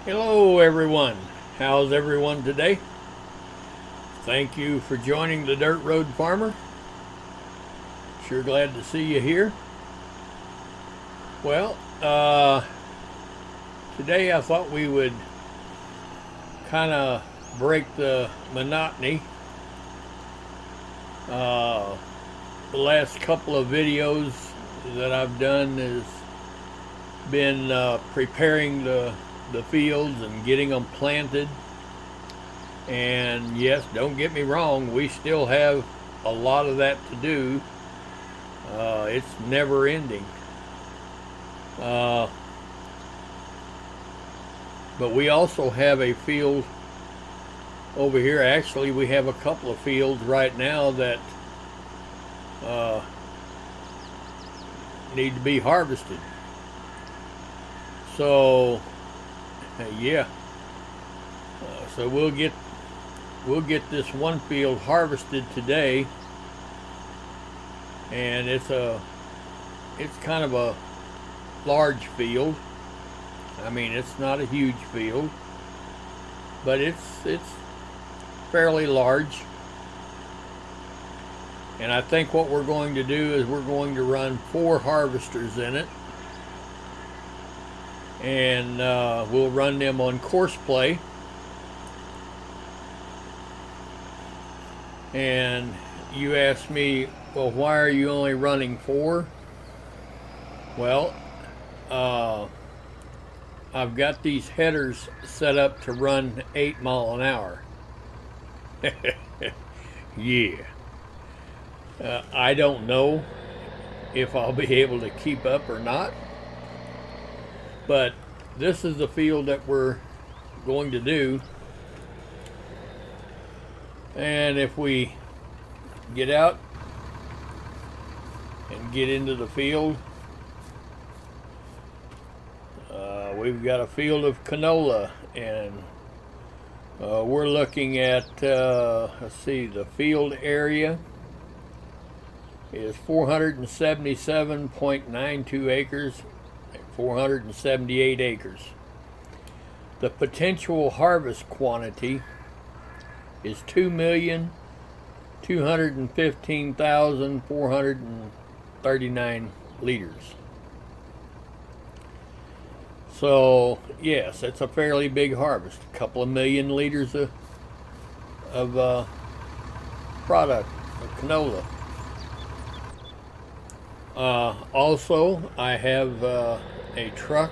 Hello everyone, how's everyone today? Thank you for joining the Dirt Road Farmer. Sure glad to see you here. Well, today I thought we would kind of break the monotony. The last couple of videos that I've done has been preparing the fields and getting them planted. And yes, don't get me wrong, we still have a lot of that to do. It's never ending. But we also have a field over here. Actually, we have a couple of fields right now that need to be harvested. So yeah, so we'll get this one field harvested today, and it's kind of a large field. I mean, it's not a huge field, but it's fairly large. And I think what we're going to do is we're going to run 4 harvesters in it, and we'll run them on Courseplay. And you asked me, well, why are you only running 4? Well, I've got these headers set up to run 8 miles an hour. Yeah. I don't know if I'll be able to keep up or not, but this is the field that we're going to do. And if we get out and get into the field, we've got a field of canola, and we're looking at, let's see, the field area is 477.92 acres, 478 acres. The potential harvest quantity is 2,215,439 liters. So yes, it's a fairly big harvest. A couple of million liters of product of canola. Also, I have a truck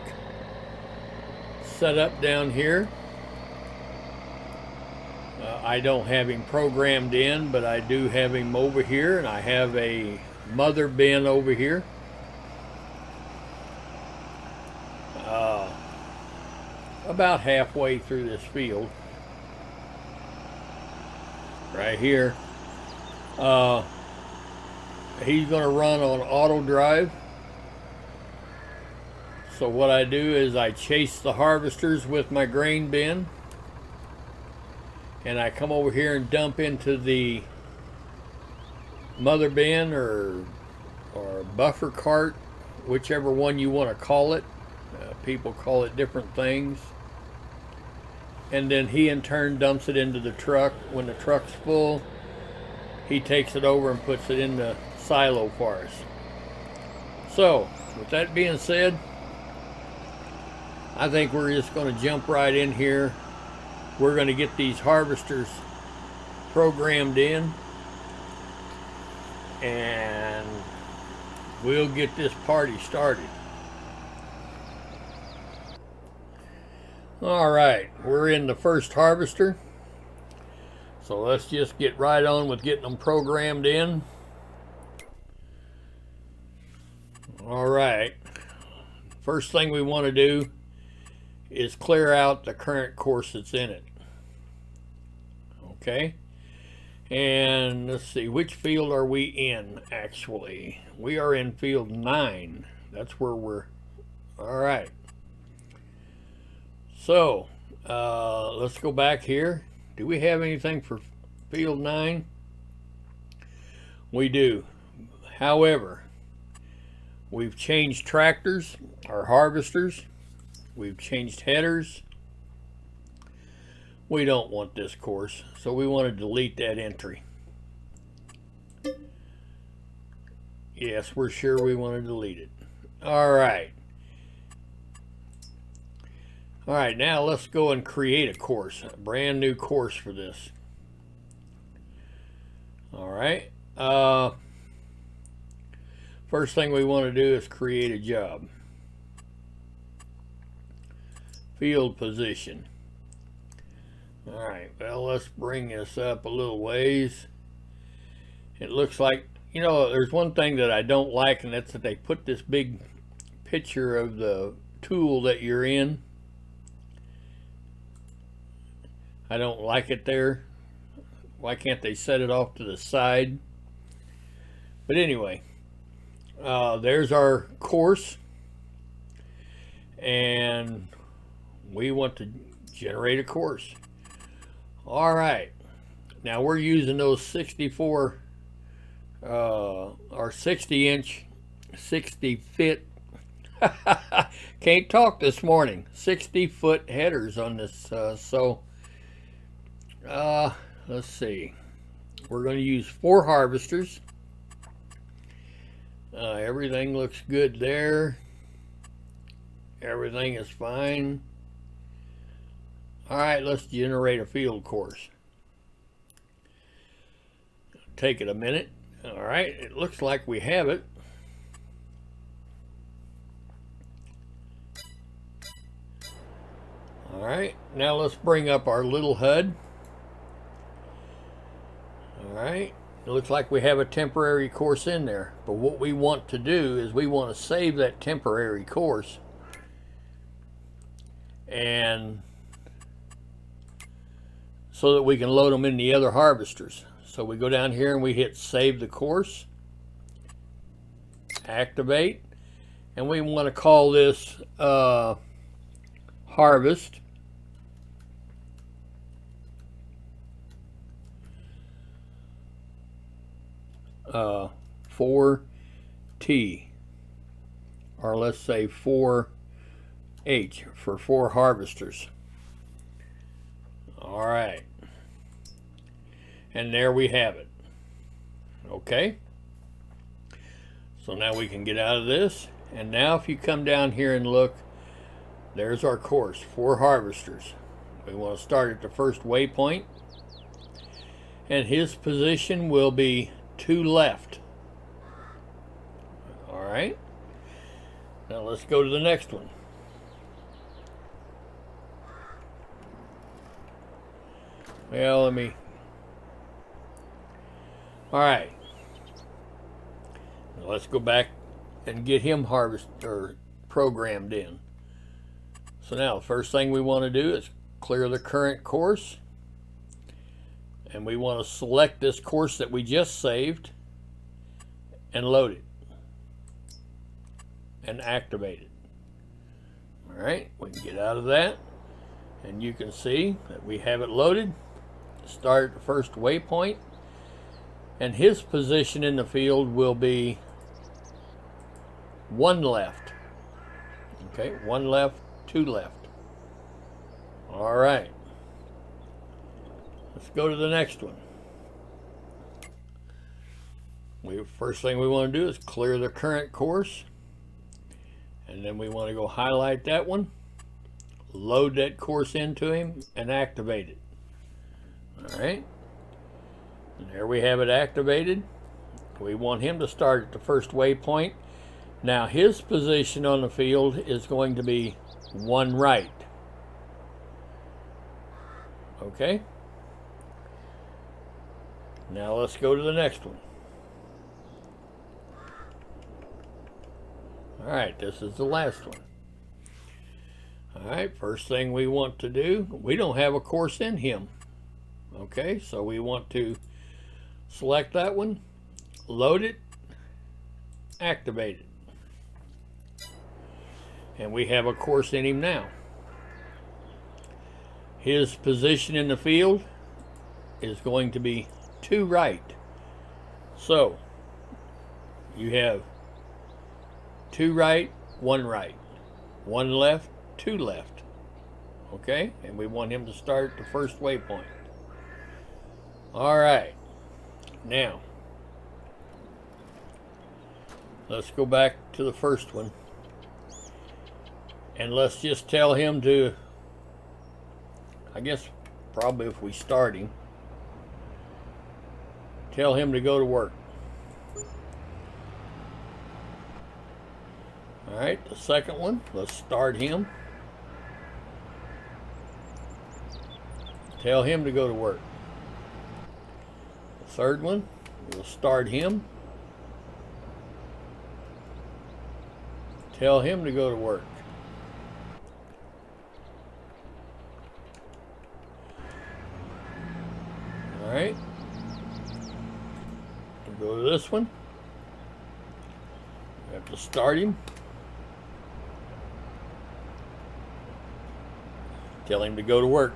set up down here. I don't have him programmed in, but I do have him over here, and I have a mother bin over here. About halfway through this field, right here. He's going to run on Autodrive. So what I do is I chase the harvesters with my grain bin, and I come over here and dump into the mother bin or buffer cart, whichever one you want to call it. People call it different things. And then he in turn dumps it into the truck. When the truck's full, he takes it over and puts it in the silo for us. So with that being said, I think we're just going to jump right in here. We're going to get these harvesters programmed in, and we'll get this party started. All right, we're in the first harvester, so let's just get right on with getting them programmed in. All right, first thing we want to do is clear out the current course that's in it. Okay, and let's see, which field are we in? Actually, we are in field 9. That's where we're. All right, so let's go back here. Do we have anything for field 9? We do. However, we've changed tractors, our harvesters. We've changed headers. We don't want this course, so we want to delete that entry. Yes, we're sure we want to delete it. All right. All right, now let's go and create a course, a brand new course for this. All right. First thing we want to do is create a job. Field position. All right, well, let's bring this up a little ways. It looks like, you know, there's one thing that I don't like, and that's that they put this big picture of the tool that you're in. I don't like it there. Why can't they set it off to the side? But anyway, there's our course, and we want to generate a course. All right, now we're using those 64 or 60-inch, 60-foot. Can't talk this morning. 60-foot headers on this. Let's see. We're going to use 4 harvesters. Everything looks good there. Everything is fine. All right, let's generate a field course. Take it a minute. All right, it looks like we have it. All right, now let's bring up our little HUD. All right, it looks like we have a temporary course in there, but what we want to do is we want to save that temporary course, and so that we can load them in the other harvesters. So we go down here and we hit save the course, activate, and we want to call this harvest. Uh, 4T, or let's say 4H for 4 harvesters. All right, and there we have it. Okay, so now we can get out of this, and now if you come down here and look, there's our course, 4 harvesters. We want to start at the first waypoint, and his position will be to left. All right, now let's go to the next one. Well, all right, now let's go back and get him programmed in. So now the first thing we want to do is clear the current course, and we want to select this course that we just saved and load it and activate it. All right, we can get out of that, and you can see that we have it loaded. Start the first waypoint, and his position in the field will be 1 left. Okay, 1 left, 2 left. All right, let's go to the next one. First thing we want to do is clear the current course, and then we want to go highlight that one, load that course into him, and activate it. All right, and there we have it activated. We want him to start at the first waypoint. Now his position on the field is going to be 1 right. Okay, now let's go to the next one. All right, this is the last one. All right, first thing we want to do, we don't have a course in him. Okay, so we want to select that one, load it, activate it. And we have a course in him now. His position in the field is going to be 2 right. So you have 2 right, 1 right, 1 left, 2 left. Okay, and we want him to start at the first waypoint. All right, now let's go back to the first one, and let's just tell him to, I guess probably if we start him, tell him to go to work. All right, the second one, let's start him. Tell him to go to work. The third one, we'll start him. Tell him to go to work. All right. We'll go to this one. We have to start him. Tell him to go to work.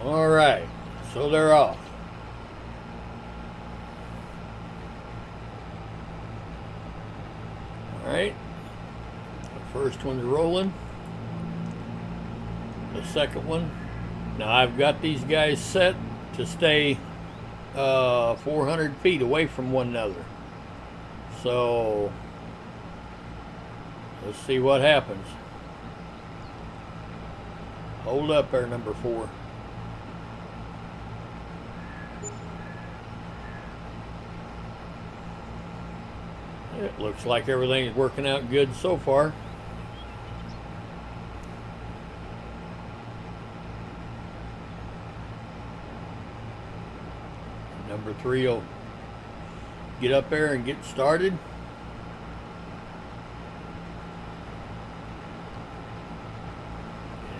All right, so they're off. All right, the first one's rolling. The second one. Now I've got these guys set to stay 400 feet away from one another. So let's see what happens. Hold up there, number 4. It looks like everything's working out good so far. Number 3 will get up there and get started.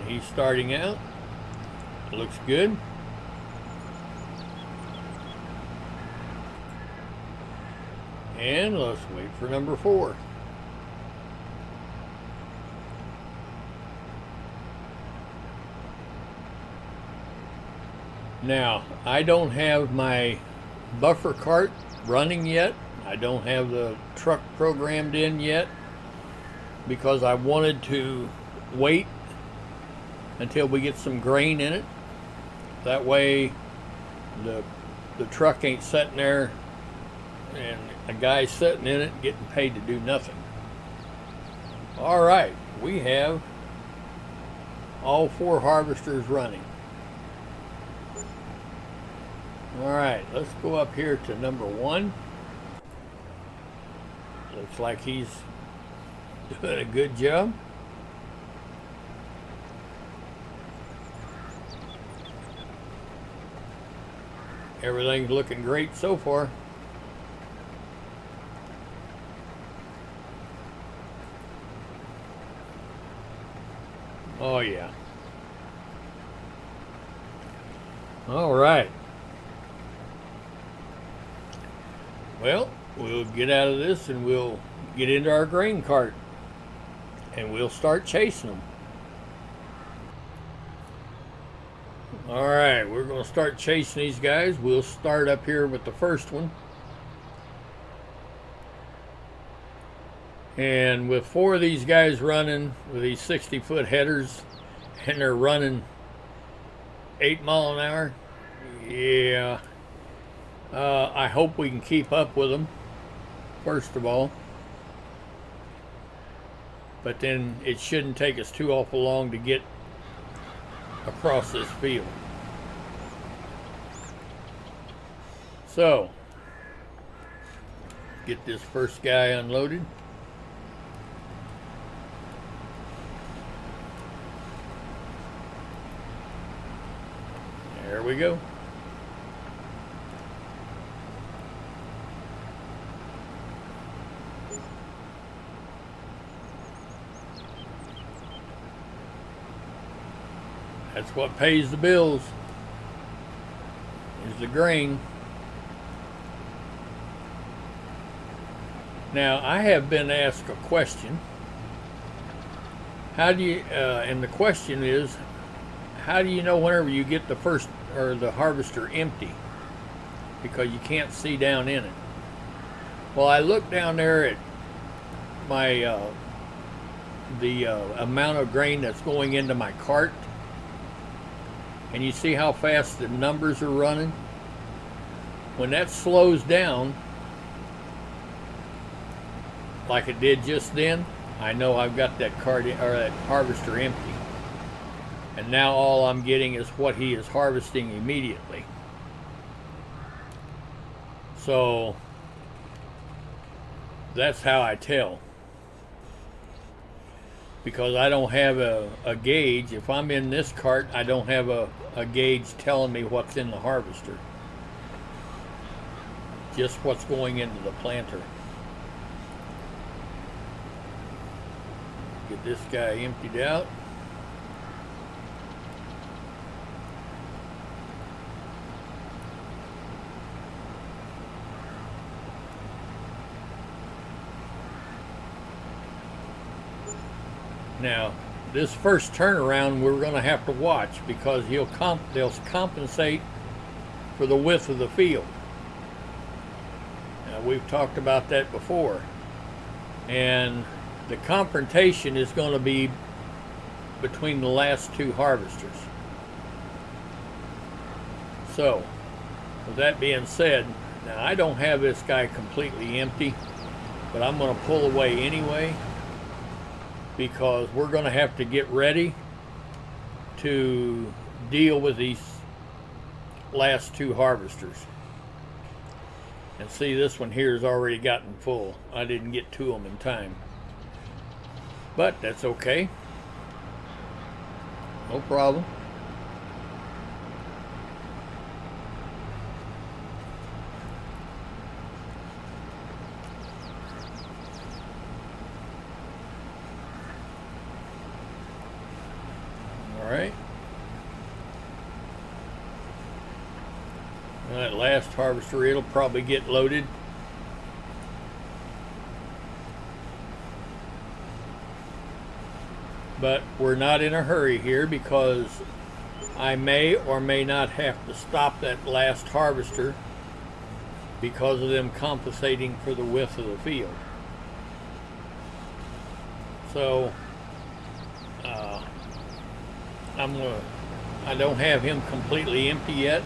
And he's starting out. Looks good. And let's wait for number 4. Now, I don't have my buffer cart running yet. I don't have the truck programmed in yet because I wanted to wait until we get some grain in it. That way the truck ain't sitting there and a guy sitting in it getting paid to do nothing. All right, we have all 4 harvesters running. All right, let's go up here to number 1. Looks like he's doing a good job. Everything's looking great so far. Oh yeah. All right. Well, we'll get out of this and we'll get into our grain cart and we'll start chasing them. All right, we're going to start chasing these guys. We'll start up here with the first one. And with 4 of these guys running with these 60-foot headers and they're running 8 miles an hour, yeah, I hope we can keep up with them, first of all. But then it shouldn't take us too awful long to get across this field. So, get this first guy unloaded. There we go. That's what pays the bills, is the grain. Now, I have been asked a question. How do you, and the question is, how do you know whenever you get the first, or the harvester empty? Because you can't see down in it. Well, I looked down there at my the amount of grain that's going into my cart. And you see how fast the numbers are running? When that slows down, like it did just then, I know I've got that cart or that harvester empty. And now all I'm getting is what he is harvesting immediately. So that's how I tell. Because I don't have a gauge. If I'm in this cart, I don't have a gauge telling me what's in the harvester. Just what's going into the planter. Get this guy emptied out. Now, this first turnaround we're going to have to watch because they'll compensate for the width of the field. Now, we've talked about that before. And the confrontation is going to be between the last two harvesters. So, with that being said, now I don't have this guy completely empty, but I'm going to pull away anyway, because we're going to have to get ready to deal with these last two harvesters. And see, this one here has already gotten full. I didn't get to them in time. But that's okay. No problem. Alright. That last harvester, it'll probably get loaded. But we're not in a hurry here because I may or may not have to stop that last harvester because of them compensating for the width of the field. So I don't have him completely empty yet,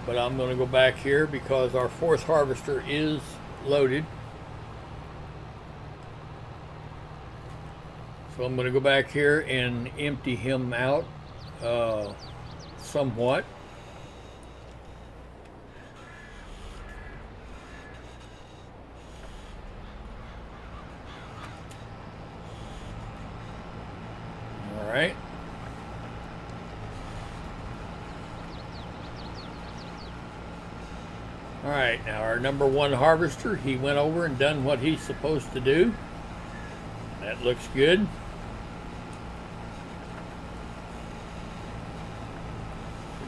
but I'm going to go back here because our fourth harvester is loaded. So I'm going to go back here and empty him out somewhat. All right. All right, now our number one harvester, he went over and done what he's supposed to do. That looks good.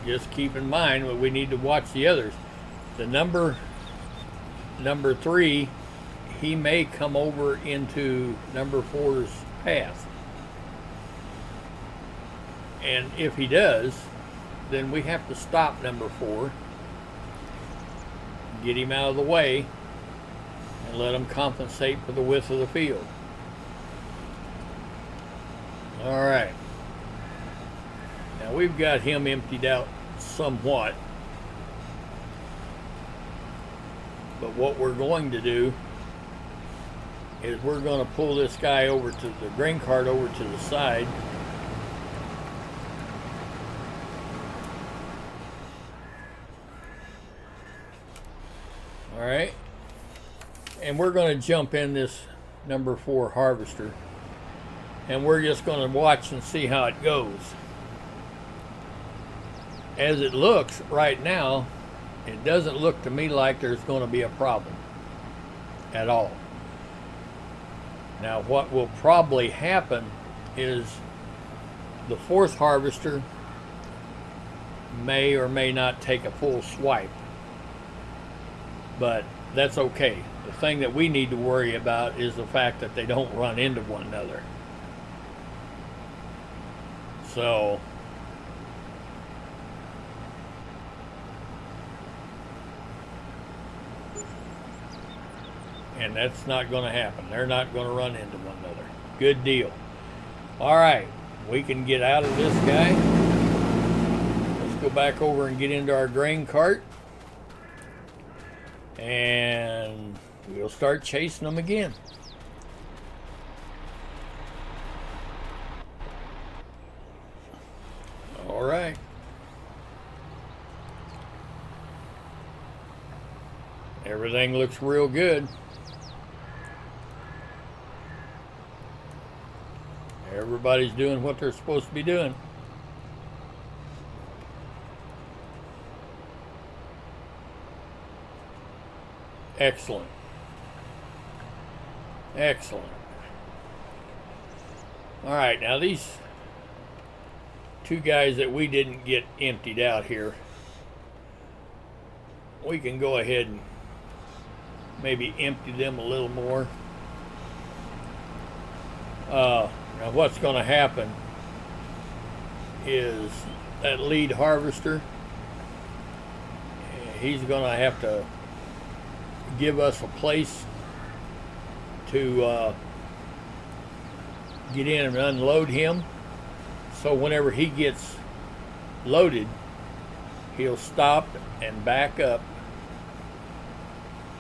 Just keep in mind that we need to watch the others. The number 3, he may come over into number 4's path. And if he does, then we have to stop number 4, get him out of the way, and let him compensate for the width of the field. All right. Now we've got him emptied out somewhat. But what we're going to do is we're going to pull this guy over to the grain cart over to the side. All right. And we're going to jump in this number 4 harvester. And we're just going to watch and see how it goes. As it looks right now, it doesn't look to me like there's going to be a problem at all. Now, what will probably happen is the 4th harvester may or may not take a full swipe. But that's okay. The thing that we need to worry about is the fact that they don't run into one another. So, and that's not going to happen. They're not going to run into one another. Good deal. All right, we can get out of this guy. Let's go back over and get into our grain cart. And we'll start chasing them again. All right. Everything looks real good. Everybody's doing what they're supposed to be doing. Excellent. Excellent. All right, now these two guys that we didn't get emptied out here, we can go ahead and maybe empty them a little more. Now what's going to happen is that lead harvester, he's going to have to give us a place to get in and unload him. So whenever he gets loaded, he'll stop and back up.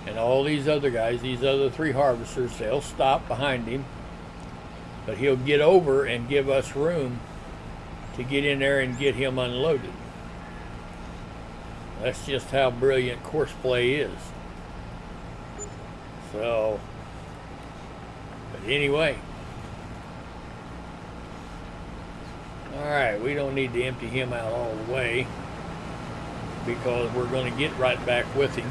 And all these other guys, these other three harvesters, they'll stop behind him. But he'll get over and give us room to get in there and get him unloaded. That's just how brilliant Courseplay is. So, but anyway. Alright, we don't need to empty him out all the way, because we're going to get right back with him.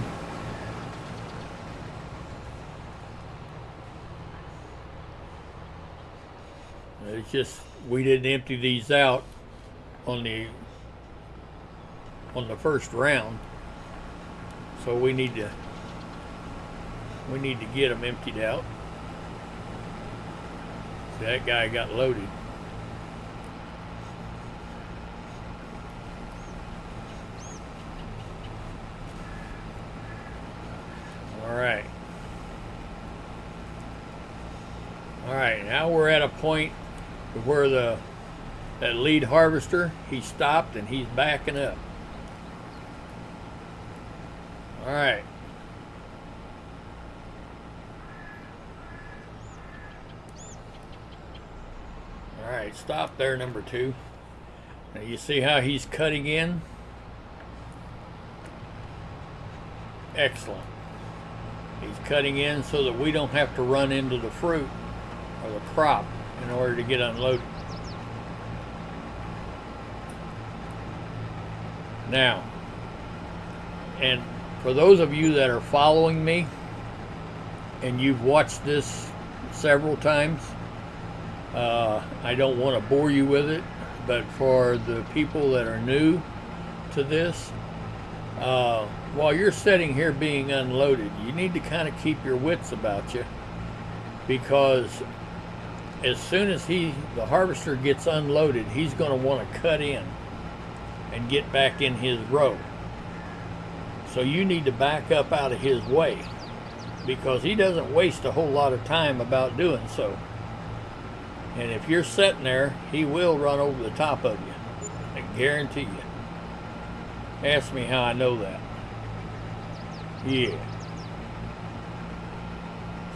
It's just we didn't empty these out on the first round, so we need to get them emptied out. See, that guy got loaded. All right, now we're at a point where that lead harvester, he stopped and he's backing up. All right. All right, stop there, number 2. Now you see how he's cutting in? Excellent. He's cutting in so that we don't have to run into the fruit or the crop in order to get unloaded. Now, and for those of you that are following me and you've watched this several times, I don't want to bore you with it, but for the people that are new to this, while you're sitting here being unloaded, you need to kind of keep your wits about you, because as soon as the harvester gets unloaded, he's going to want to cut in and get back in his row. So you need to back up out of his way, because he doesn't waste a whole lot of time about doing so. And if you're sitting there, he will run over the top of you. I guarantee you. Ask me how I know that. Yeah.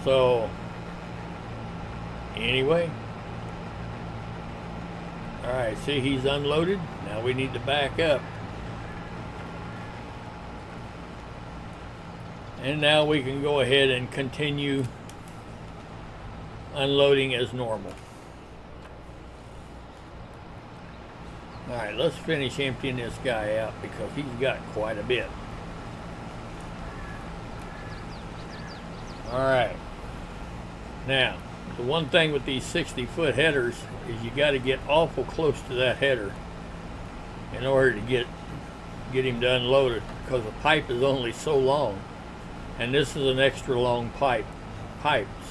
So, anyway. Alright, see, he's unloaded. Now we need to back up. And now we can go ahead and continue unloading as normal. Alright, let's finish emptying this guy out, because he's got quite a bit. Alright. Now, the one thing with these 60-foot headers is you got to get awful close to that header in order to get him to unload it, because the pipe is only so long. And this is an extra long pipe.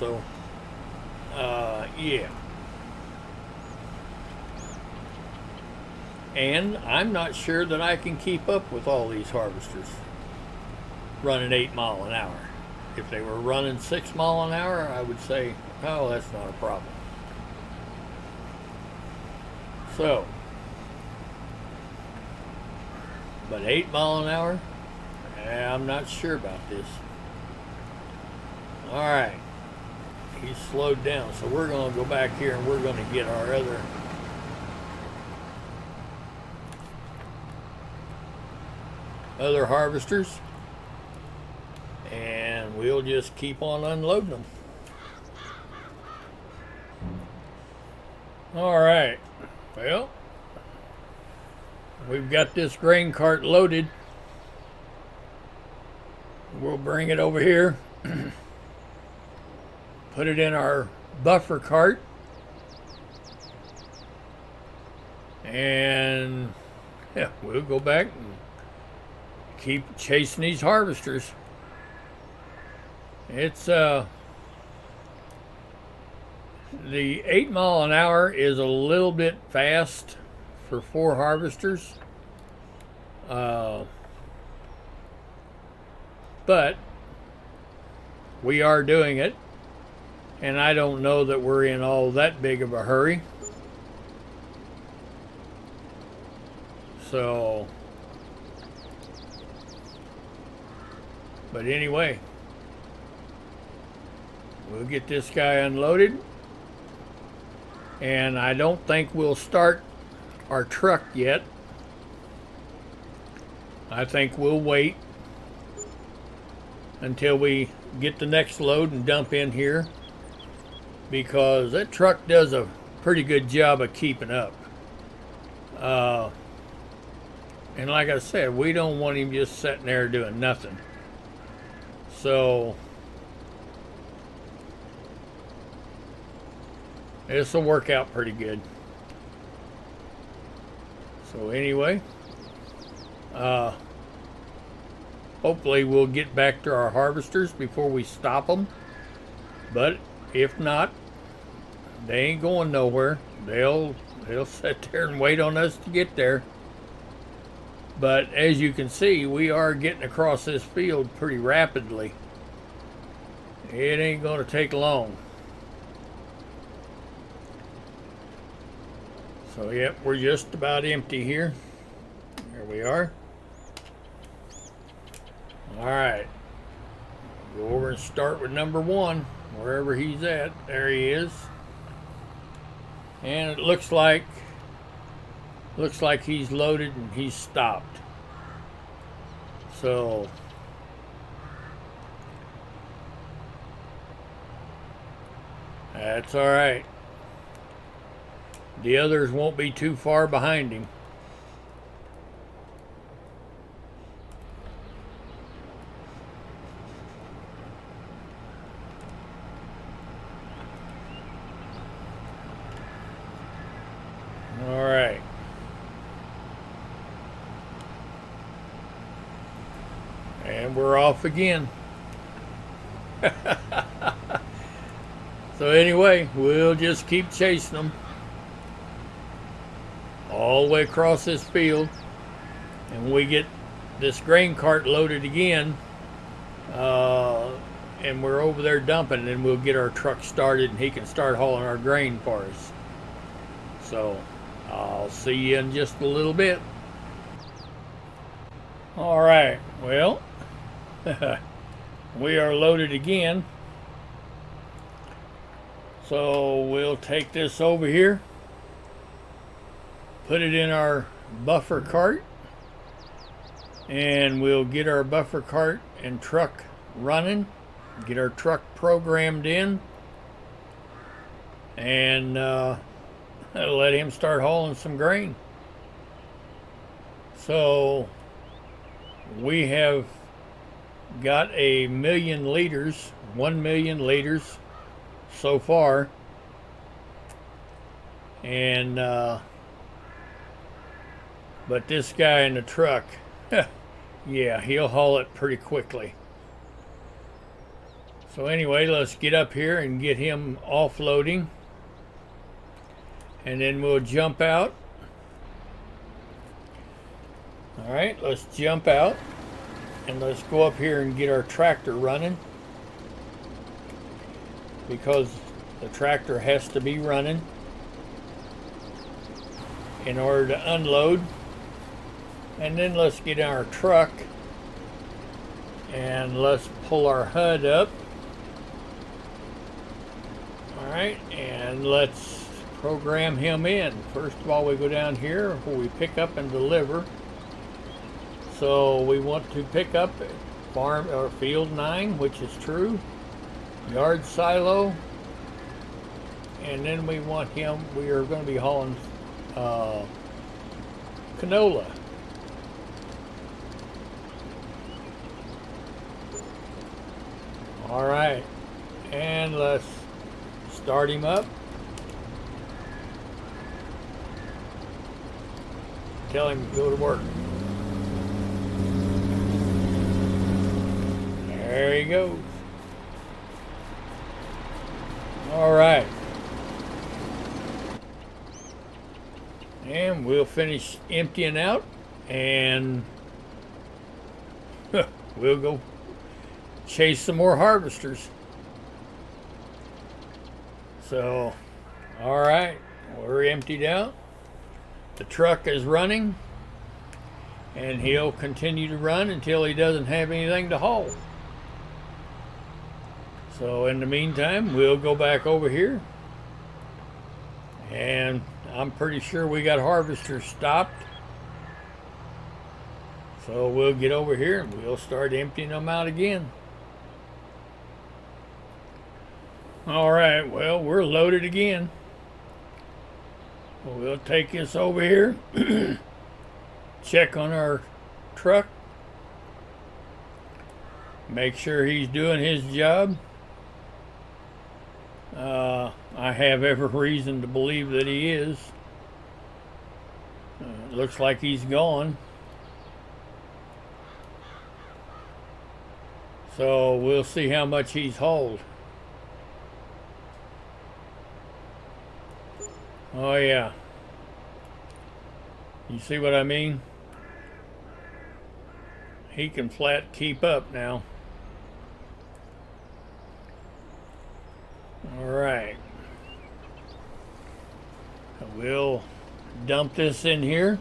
So, yeah. And I'm not sure that I can keep up with all these harvesters running 8 miles an hour. If they were running 6 miles an hour, I would say, oh, that's not a problem. So, but 8 mile an hour? I'm not sure about this. Alright. He's slowed down, so we're going to go back here and we're going to get our other harvesters, and we'll just keep on unloading them. Alright, well, we've got this grain cart loaded. We'll bring it over here, put it in our buffer cart, and yeah, we'll go back and keep chasing these harvesters. It's the 8 mile an hour is a little bit fast for 4 harvesters, but we are doing it, and I don't know that we're in all that big of a hurry. So, but anyway, we'll get this guy unloaded, and I don't think we'll start our truck yet. I think we'll wait until we get the next load and dump in here, because that truck does a pretty good job of keeping up. And like I said, we don't want him just sitting there doing nothing. So this will work out pretty good. So anyway, hopefully we'll get back to our harvesters before we stop them. But if not, they ain't going nowhere. They'll sit there and wait on us to get there. But as you can see, we are getting across this field pretty rapidly. It ain't going to take long. So yep, we're just about empty here. Here we are. Alright. Go over and start with number 1, wherever he's at. There he is. And it looks like he's loaded and he's stopped. So that's all right. The others won't be too far behind him. All right. And we're off again. So anyway, we'll just keep chasing them all the way across this field, and when we get this grain cart loaded again, and we're over there dumping, and we'll get our truck started and he can start hauling our grain for us. So I'll see you in just a little bit. All right, well, we are loaded again. So we'll take this over here, put it in our buffer cart, and we'll get our buffer cart and truck running, get our truck programmed in, and let him start hauling some grain. So we have got 1 million liters so far, and but this guy in the truck, yeah, he'll haul it pretty quickly. So anyway, let's get up here and get him offloading, and then we'll jump out. All right, let's jump out and let's go up here and get our tractor running, because the tractor has to be running. in order to unload. And then let's get in our truck and let's pull our HUD up. Alright, and let's program him in. First of all, we go down here where we pick up and deliver. So we want to pick up farm or field 9, which is true. Yard silo. And then we want him, we are going to be hauling canola. Alright, and let's start him up. Tell him to go to work. There he goes. Alright. And we'll finish emptying out and we'll go chase some more harvesters. So, alright, we're emptied out. The truck is running and he'll continue to run until he doesn't have anything to haul. So in the meantime, we'll go back over here and I'm pretty sure we got harvesters stopped. So we'll get over here and we'll start emptying them out again. Alright, well, we're loaded again. We'll take this over here, check on our truck, make sure he's doing his job. I have every reason to believe that he is. Looks like he's gone. So we'll see how much he's hauled. Oh yeah. You see what I mean? He can flat keep up now. Alright. We'll dump this in here.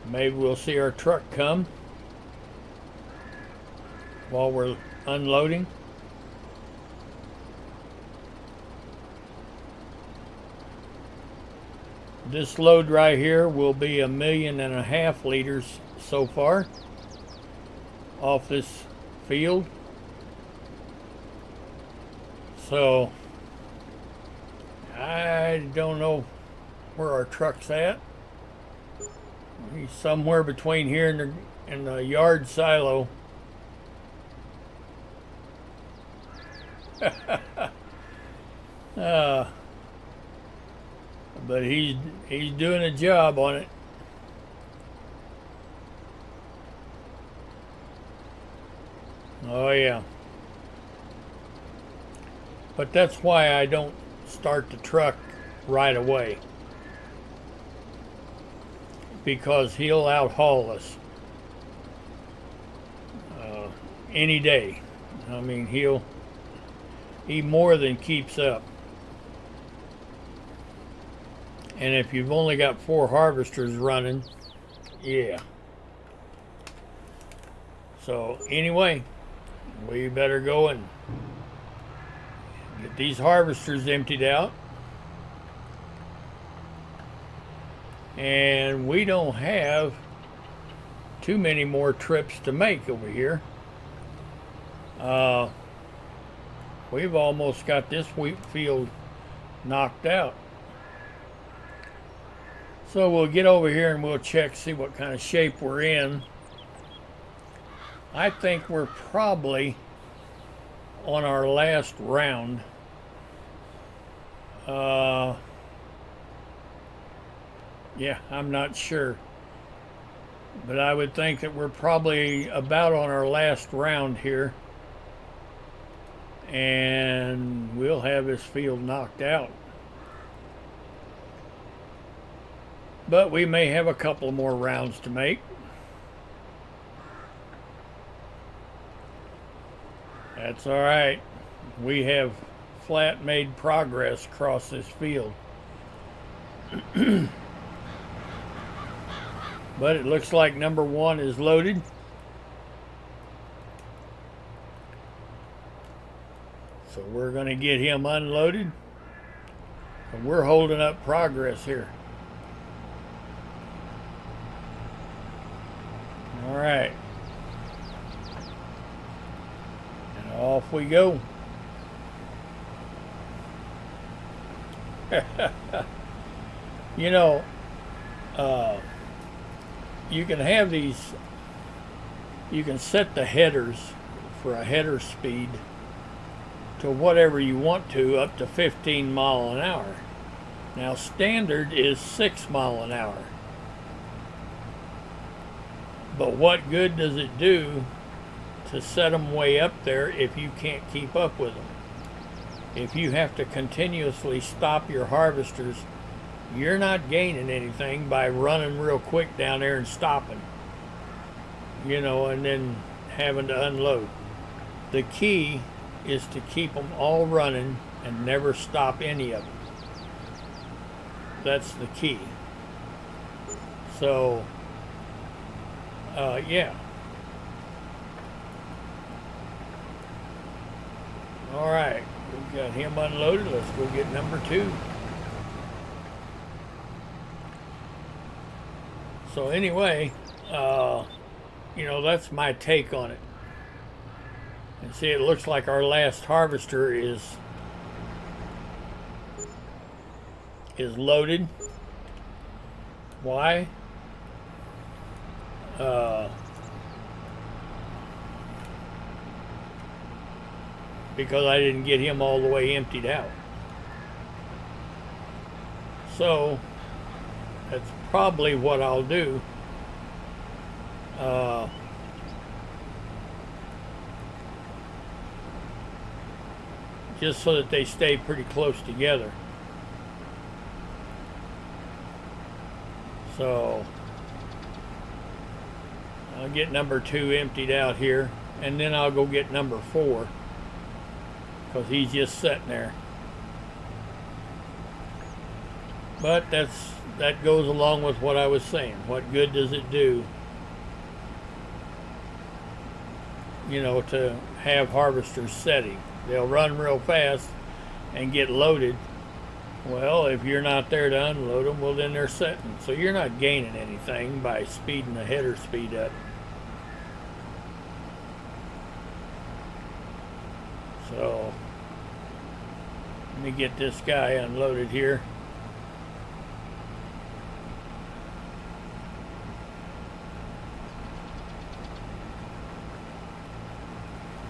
Maybe we'll see our truck come while we're unloading. This load right here will be 1.5 million liters so far off this field. So I don't know where our truck's at. He's somewhere between here and the yard silo. But he's doing a job on it. Oh yeah. But that's why I don't start the truck right away. Because he'll outhaul us any day. I mean, he more than keeps up. And if you've only got 4 harvesters running, yeah. So anyway, we better go and get these harvesters emptied out. And we don't have too many more trips to make over here. We've almost got this wheat field knocked out. So we'll get over here and we'll check, see what kind of shape we're in. I think we're probably on our last round. Yeah, I'm not sure. But I would think that we're probably about on our last round here. And we'll have this field knocked out. But we may have a couple more rounds to make. That's all right. We have flat made progress across this field. But it looks like number 1 is loaded. So we're going to get him unloaded. And we're holding up progress here. All right. And off we go. You know, you can have these, you can set the headers for a header speed to whatever you want to, up to 15 mile an hour. Now standard is 6 mile an hour. But what good does it do to set them way up there if you can't keep up with them? If you have to continuously stop your harvesters, you're not gaining anything by running real quick down there and stopping, you know, and then having to unload. The key is to keep them all running and never stop any of them. That's the key. So, yeah. All right, we've got him unloaded. Let's go get number 2. So anyway, you know, that's my take on it. And see, it looks like our last harvester is loaded. Why? Because I didn't get him all the way emptied out. So that's probably what I'll do. Just so that they stay pretty close together. So I'll get number 2 emptied out here, and then I'll go get number 4, because he's just sitting there. But that goes along with what I was saying. What good does it do, you know, to have harvesters setting? They'll run real fast and get loaded. Well, if you're not there to unload them, well, then they're setting. So you're not gaining anything by speeding the header speed up. So let me get this guy unloaded here.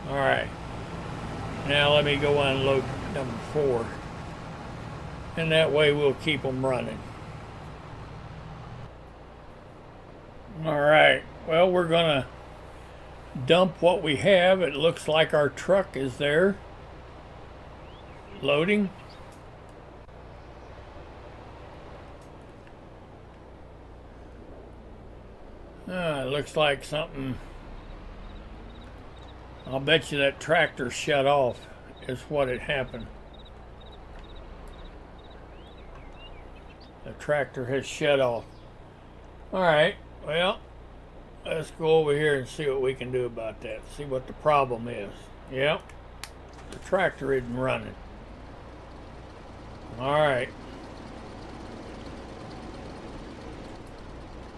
All right. Now let me go unload number 4. And that way we'll keep them running. All right. Well, we're going to dump what we have. It looks like our truck is there. Loading. It looks like something. I'll bet you that tractor shut off is what had happened. The tractor has shut off. Alright, well, let's go over here and see what we can do about that. See what the problem is. Yep, the tractor isn't running. Alright.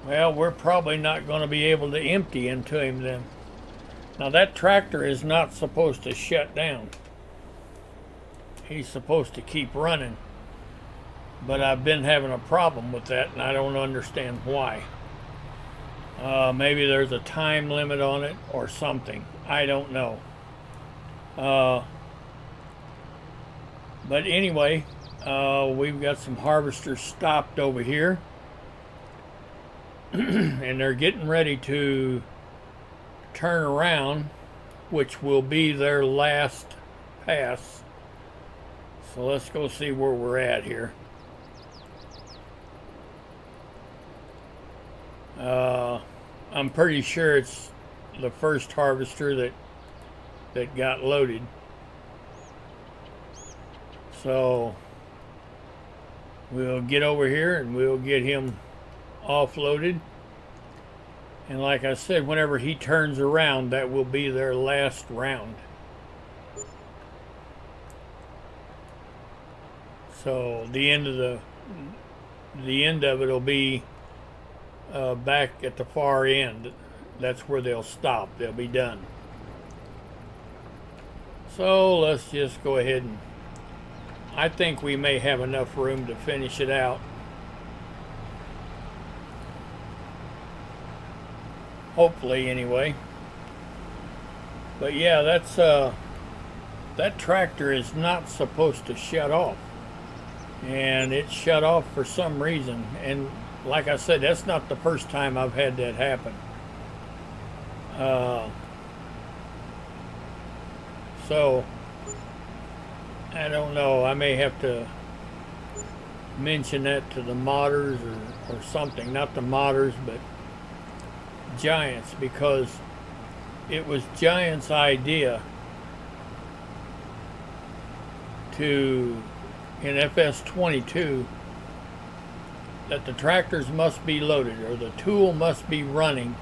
Well, we're probably not going to be able to empty into him then. Now that tractor is not supposed to shut down. He's supposed to keep running. But I've been having a problem with that, and I don't understand why. Maybe there's a time limit on it or something. I don't know. But anyway, we've got some harvesters stopped over here. And they're getting ready to turn around, which will be their last pass. So let's go see where we're at here. I'm pretty sure it's the first harvester that got loaded. So we'll get over here and we'll get him offloaded. And like I said, whenever he turns around, that will be their last round. So the end of it will be back at the far end. That's where they'll stop. They'll be done. So let's just go ahead and I think we may have enough room to finish it out. Hopefully, anyway. But yeah, that's that tractor is not supposed to shut off, and it shut off for some reason. And like I said, that's not the first time I've had that happen. So I don't know. I may have to mention that to the modders or something. Not the modders, but Giants, because it was Giants' idea to, in FS22, that the tractors must be loaded or the tool must be running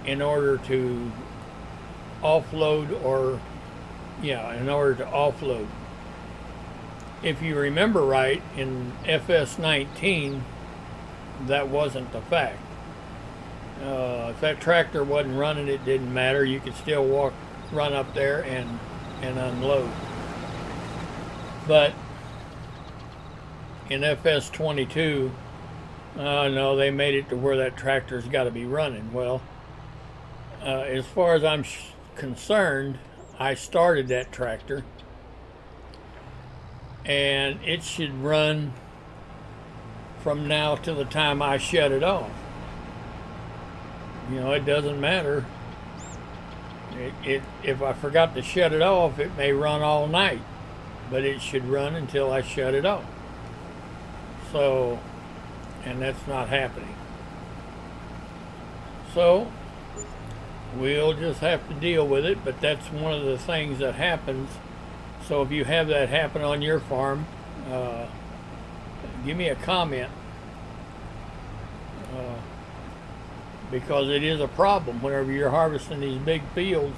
in order to offload, or in order to offload. If you remember right, in FS19, that wasn't the fact. If that tractor wasn't running, it didn't matter. You could still run up there and unload. But in FS22, no, they made it to where that tractor's got to be running. Well, as far as I'm concerned, I started that tractor, and it should run from now till the time I shut it off. It doesn't matter. If I forgot to shut it off, it may run all night, but it should run until I shut it off. So, and that's not happening. So, we'll just have to deal with it, but that's one of the things that happens. So if you have that happen on your farm, give me a comment. Because it is a problem whenever you're harvesting these big fields.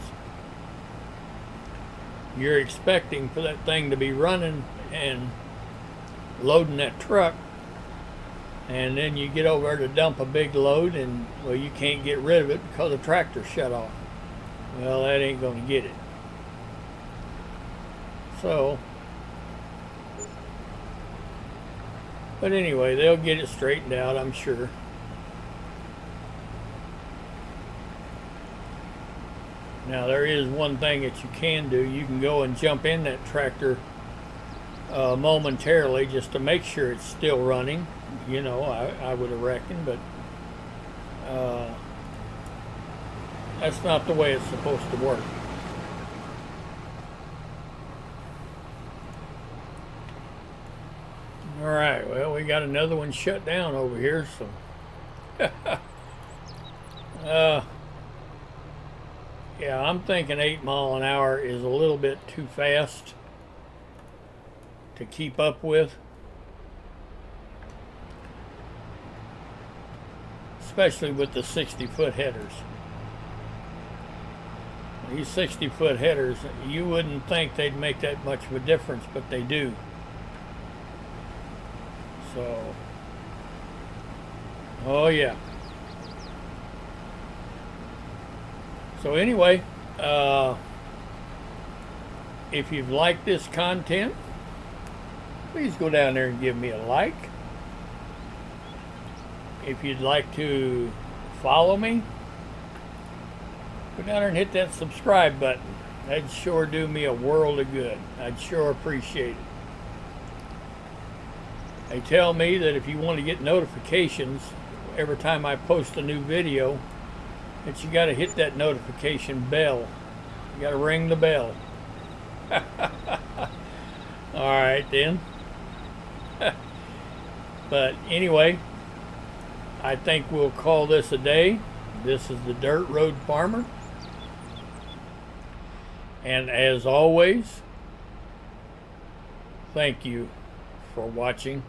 You're expecting for that thing to be running and loading that truck, and then you get over there to dump a big load, and well, you can't get rid of it because the tractor shut off. Well, that ain't going to get it. So, but anyway, they'll get it straightened out, I'm sure. Now, there is one thing that you can do. You can go and jump in that tractor momentarily just to make sure it's still running. I would reckon, but that's not the way it's supposed to work. All right, well, we got another one shut down over here, so yeah, I'm thinking 8 miles an hour is a little bit too fast to keep up with, especially with the 60-foot headers. These 60-foot headers, you wouldn't think they'd make that much of a difference, but they do. So, oh yeah. So anyway, if you've liked this content, please go down there and give me a like. If you'd like to follow me, go down there and hit that subscribe button. That'd sure do me a world of good. I'd sure appreciate it. They tell me that if you want to get notifications every time I post a new video, that you got to hit that notification bell. You got to ring the bell. All right then. But anyway, I think we'll call this a day. This is the Dirt Road Farmer. And as always, thank you for watching.